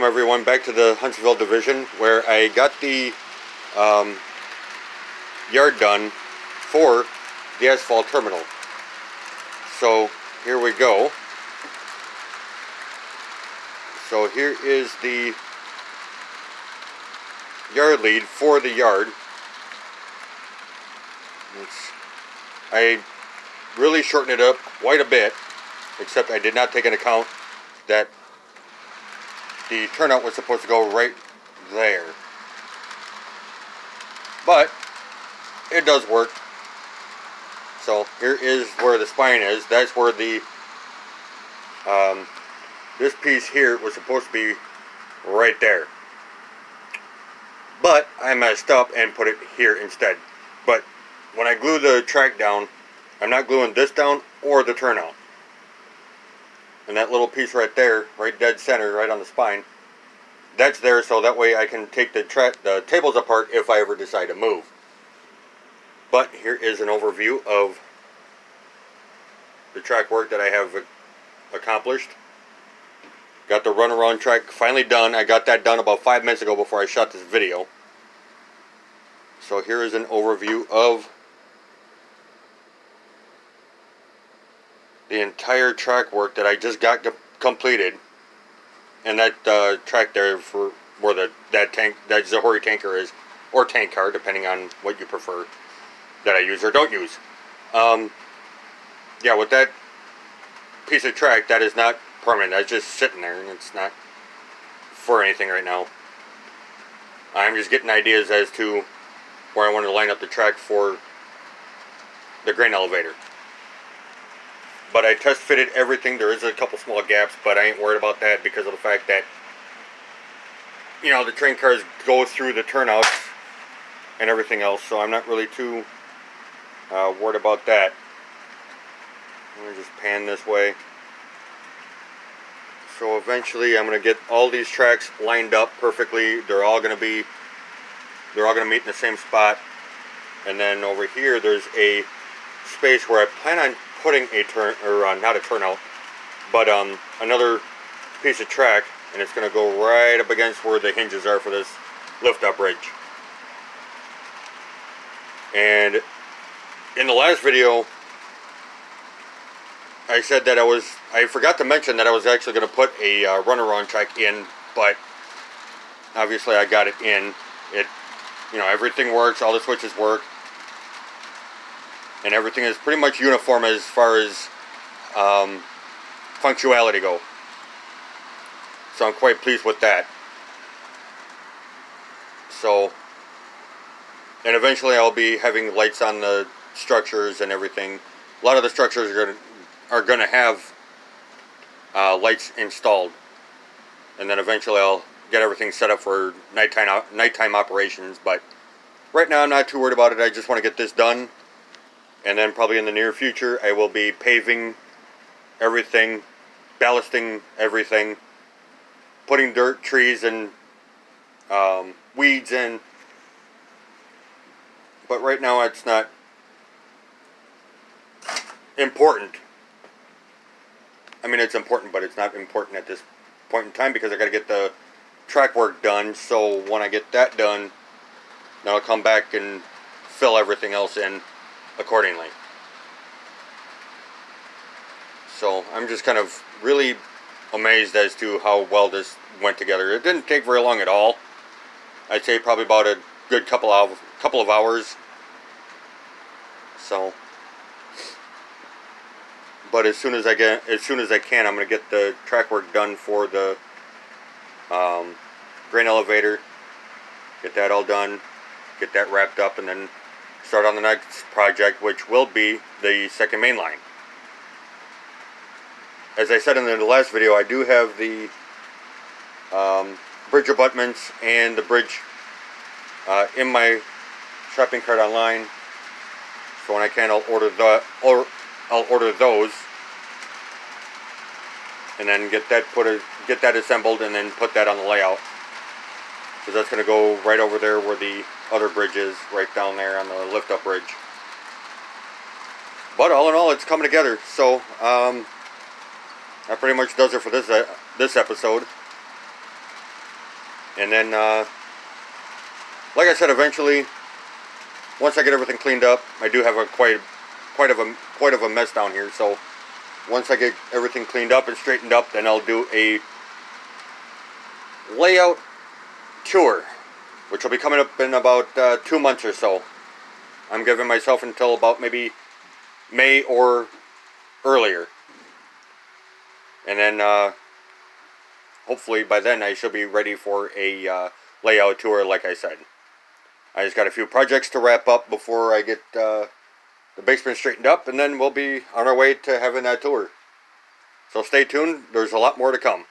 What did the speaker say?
everyone, back to the Huntsville division where I got the yard done for the asphalt terminal. So here we go. So here is the yard lead for the yard. I really shortened it up quite a bit, except I did not take into account that the turnout was supposed to go right there. But it does work. So here is where the spine is. That's where the this piece here was supposed to be right there. But I messed up and put it here instead. But when I glue the track down, I'm not gluing this down or the turnout. And that little piece right there, right dead center, right on the spine, that's there so that way I can take the tables apart if I ever decide to move. But here is an overview of the track work that I have accomplished. Got the runaround track finally done. I got that done about 5 minutes ago before I shot this video. So here is an overview of the entire track work that I just got completed. And that track there for where that Zahori tanker is, or tank car, depending on what you prefer, that I use or don't use. Yeah, with that piece of track, that is not permanent. That's just sitting there, and it's not for anything right now. I'm just getting ideas as to where I want to line up the track for the grain elevator. But I test fitted everything. There is a couple small gaps, but I ain't worried about that because of the fact that, you know, the train cars go through the turnouts and everything else, so I'm not really too worried about that. Let me just pan this way. So eventually I'm going to get all these tracks lined up perfectly. They're all going to meet in the same spot. And then over here there's a space where I plan on putting not a turnout, but another piece of track, and it's going to go right up against where the hinges are for this lift-up bridge. And in the last video, I said that I forgot to mention that I was actually going to put a runaround track in, but obviously I got it in. You know, everything works, all the switches work, and everything is pretty much uniform as far as functionality go. So I'm quite pleased with that. So, and eventually I'll be having lights on the structures and everything. A lot of the structures are going to have lights installed, and then eventually I'll get everything set up for nighttime operations. But right now I'm not too worried about it. I just want to get this done, and then probably in the near future I will be paving everything, ballasting everything, putting dirt, trees, and weeds in. But right now it's not important. I mean, it's important, but it's not important at this point in time because I got to get the track work done. So when I get that done, then I'll come back and fill everything else in accordingly. So I'm just kind of really amazed as to how well this went together. It didn't take very long at all. I'd say probably about a good couple of hours. So, but as soon as I can, I'm going to get the track work done for the grain elevator. Get that all done, get that wrapped up, and then start on the next project, which will be the second main line. As I said in the last video, I do have the bridge abutments and the bridge in my shopping cart online. So when I can, I'll order those, and then get that assembled, and then put that on the layout. Because that's going to go right over there where the other bridge is, right down there on the lift-up bridge. But all in all, it's coming together. So that pretty much does it for this episode. And then, like I said, eventually, once I get everything cleaned up, I do have a quite of a mess down here. So once I get everything cleaned up and straightened up, then I'll do a layout tour, which will be coming up in about 2 months or so. I'm giving myself until about maybe May or earlier. And then hopefully by then I should be ready for a layout tour, like I said. I just got a few projects to wrap up before I get the basement straightened up, and then we'll be on our way to having that tour. So stay tuned, there's a lot more to come.